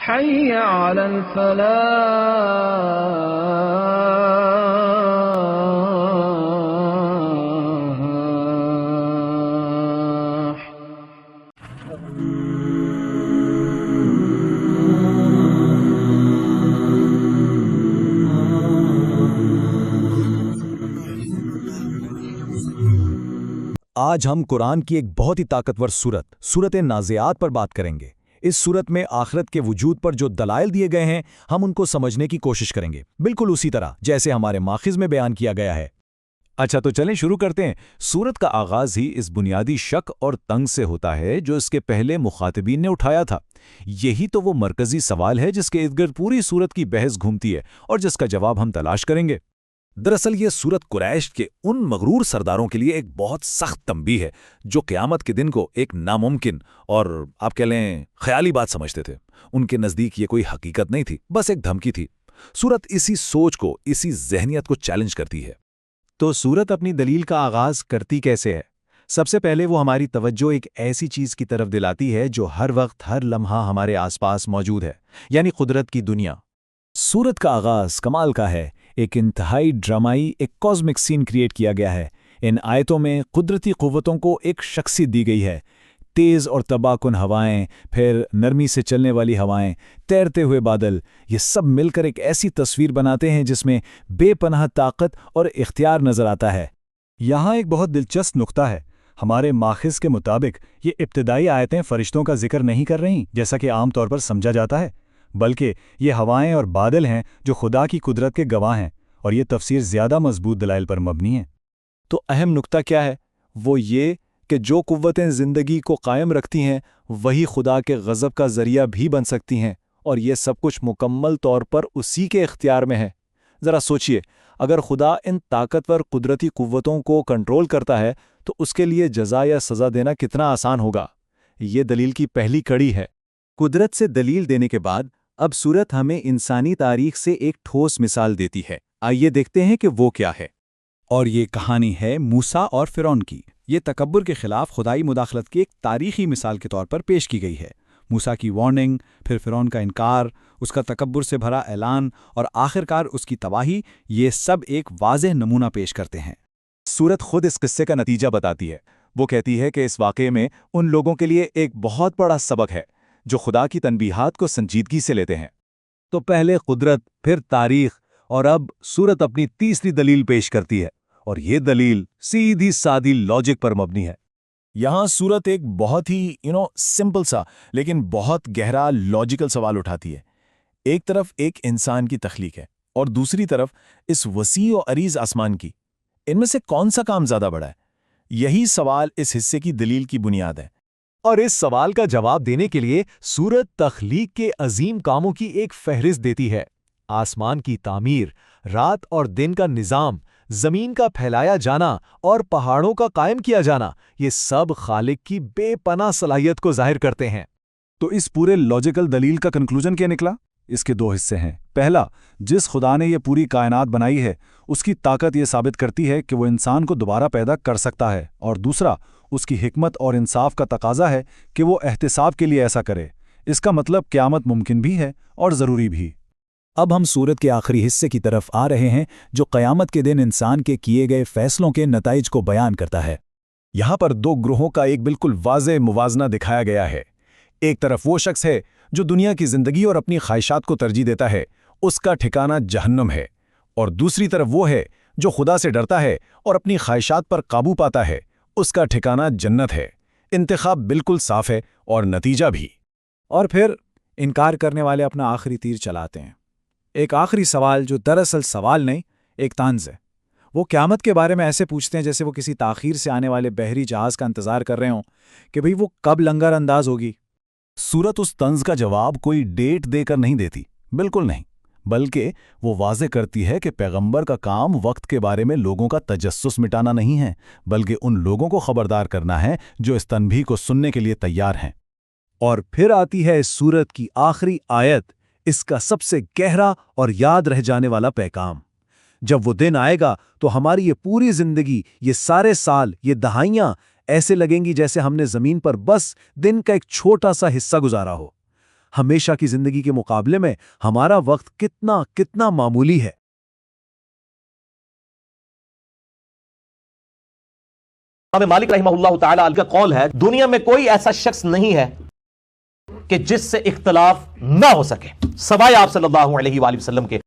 حي على الفلاح. آج ہم قرآن کی ایک بہت ہی طاقتور سورت نازعات پر بات کریں گے۔ اس سورت میں آخرت کے وجود پر جو دلائل دیے گئے ہیں ہم ان کو سمجھنے کی کوشش کریں گے، بالکل اسی طرح جیسے ہمارے ماخذ میں بیان کیا گیا ہے۔ اچھا تو چلیں شروع کرتے ہیں۔ سورت کا آغاز ہی اس بنیادی شک اور تنگ سے ہوتا ہے جو اس کے پہلے مخاطبین نے اٹھایا تھا۔ یہی تو وہ مرکزی سوال ہے جس کے ارد پوری سورت کی بحث گھومتی ہے اور جس کا جواب ہم تلاش کریں گے۔ دراصل یہ سورت قریش کے ان مغرور سرداروں کے لیے ایک بہت سخت تنبیہ ہے جو قیامت کے دن کو ایک ناممکن اور آپ کہہ لیں خیالی بات سمجھتے تھے۔ ان کے نزدیک یہ کوئی حقیقت نہیں تھی، بس ایک دھمکی تھی۔ سورت اسی سوچ کو، اسی ذہنیت کو چیلنج کرتی ہے۔ تو سورت اپنی دلیل کا آغاز کرتی کیسے ہے؟ سب سے پہلے وہ ہماری توجہ ایک ایسی چیز کی طرف دلاتی ہے جو ہر وقت ہر لمحہ ہمارے آس پاس موجود ہے، یعنی قدرت کی دنیا۔ سورت کا آغاز کمال کا ہے، ایک انتہائی ڈرامائی، ایک کاسمک سین کریٹ کیا گیا ہے۔ ان آیتوں میں قدرتی قوتوں کو ایک شخصیت دی گئی ہے، تیز اور تباہ کن ہوائیں، پھر نرمی سے چلنے والی ہوائیں، تیرتے ہوئے بادل، یہ سب مل کر ایک ایسی تصویر بناتے ہیں جس میں بے پناہ طاقت اور اختیار نظر آتا ہے۔ یہاں ایک بہت دلچسپ نقطہ ہے۔ ہمارے ماخذ کے مطابق یہ ابتدائی آیتیں فرشتوں کا ذکر نہیں کر رہیں جیسا کہ عام طور پر سمجھا جاتا ہے، بلکہ یہ ہوائیں اور بادل ہیں جو خدا کی قدرت کے گواہ ہیں، اور یہ تفسیر زیادہ مضبوط دلائل پر مبنی ہے۔ تو اہم نقطہ کیا ہے؟ وہ یہ کہ جو قوتیں زندگی کو قائم رکھتی ہیں وہی خدا کے غضب کا ذریعہ بھی بن سکتی ہیں، اور یہ سب کچھ مکمل طور پر اسی کے اختیار میں ہے۔ ذرا سوچئے، اگر خدا ان طاقتور قدرتی قوتوں کو کنٹرول کرتا ہے تو اس کے لیے جزا یا سزا دینا کتنا آسان ہوگا۔ یہ دلیل کی پہلی کڑی ہے۔ قدرت سے دلیل دینے کے بعد اب سورت ہمیں انسانی تاریخ سے ایک ٹھوس مثال دیتی ہے۔ آئیے دیکھتے ہیں کہ وہ کیا ہے۔ اور یہ کہانی ہے موسیٰ اور فرعون کی۔ یہ تکبر کے خلاف خدائی مداخلت کی ایک تاریخی مثال کے طور پر پیش کی گئی ہے۔ موسیٰ کی وارننگ، پھر فرعون کا انکار، اس کا تکبر سے بھرا اعلان اور آخرکار اس کی تباہی، یہ سب ایک واضح نمونہ پیش کرتے ہیں۔ سورت خود اس قصے کا نتیجہ بتاتی ہے۔ وہ کہتی ہے کہ اس واقعے میں ان لوگوں کے لیے ایک بہت بڑا سبق ہے جو خدا کی تنبیہات کو سنجیدگی سے لیتے ہیں۔ تو پہلے قدرت، پھر تاریخ، اور اب سورت اپنی تیسری دلیل پیش کرتی ہے، اور یہ دلیل سیدھی سادی لاجک پر مبنی ہے۔ یہاں سورت ایک بہت ہی سمپل سا لیکن بہت گہرا لاجیکل سوال اٹھاتی ہے۔ ایک طرف ایک انسان کی تخلیق ہے اور دوسری طرف اس وسیع و عریض آسمان کی۔ ان میں سے کون سا کام زیادہ بڑا ہے؟ یہی سوال اس حصے کی دلیل کی بنیاد ہے۔ اور اس سوال کا جواب دینے کے لیے سورت تخلیق کے عظیم کاموں کی ایک فہرست دیتی ہے۔ آسمان کی تعمیر، رات اور دن کا نظام، زمین کا پھیلایا جانا اور پہاڑوں کا قائم کیا جانا، یہ سب خالق کی بے پناہ صلاحیت کو ظاہر کرتے ہیں۔ تو اس پورے لاجیکل دلیل کا کنکلوژن کیا نکلا؟ اس کے دو حصے ہیں۔ پہلا، جس خدا نے یہ پوری کائنات بنائی ہے اس کی طاقت یہ ثابت کرتی ہے کہ وہ انسان کو دوبارہ پیدا کر سکتا ہے، اور دوسرا، اس کی حکمت اور انصاف کا تقاضا ہے کہ وہ احتساب کے لیے ایسا کرے۔ اس کا مطلب قیامت ممکن بھی ہے اور ضروری بھی۔ اب ہم سورت کے آخری حصے کی طرف آ رہے ہیں جو قیامت کے دن انسان کے کیے گئے فیصلوں کے نتائج کو بیان کرتا ہے۔ یہاں پر دو گروہوں کا ایک بالکل واضح موازنہ دکھایا گیا ہے۔ ایک طرف وہ شخص ہے جو دنیا کی زندگی اور اپنی خواہشات کو ترجیح دیتا ہے، اس کا ٹھکانہ جہنم ہے، اور دوسری طرف وہ ہے جو خدا سے ڈرتا ہے اور اپنی خواہشات پر قابو پاتا ہے، اس کا ٹھکانہ جنت ہے۔ انتخاب بالکل صاف ہے اور نتیجہ بھی۔ اور پھر انکار کرنے والے اپنا آخری تیر چلاتے ہیں۔ ایک آخری سوال جو دراصل سوال نہیں، ایک طنز ہے۔ وہ قیامت کے بارے میں ایسے پوچھتے ہیں جیسے وہ کسی تاخیر سے آنے والے بحری جہاز کا انتظار کر رہے ہوں کہ بھئی وہ کب لنگر انداز ہوگی۔ سورت اس طنز کا جواب کوئی ڈیٹ دے کر نہیں دیتی، بالکل نہیں، بلکہ وہ واضح کرتی ہے کہ پیغمبر کا کام وقت کے بارے میں لوگوں کا تجسس مٹانا نہیں ہے، بلکہ ان لوگوں کو خبردار کرنا ہے جو اس تنبیہ کو سننے کے لیے تیار ہیں۔ اور پھر آتی ہے اس سورت کی آخری آیت، اس کا سب سے گہرا اور یاد رہ جانے والا پیغام۔ جب وہ دن آئے گا تو ہماری یہ پوری زندگی، یہ سارے سال، یہ دہائیاں ایسے لگیں گی جیسے ہم نے زمین پر بس دن کا ایک چھوٹا سا حصہ گزارا ہو۔ ہمیشہ کی زندگی کے مقابلے میں ہمارا وقت کتنا معمولی ہے۔ امام مالک رحمہ اللہ تعالی کا قول ہے، دنیا میں کوئی ایسا شخص نہیں ہے کہ جس سے اختلاف نہ ہو سکے سوائے آپ صلی اللہ علیہ وآلہ وسلم کے۔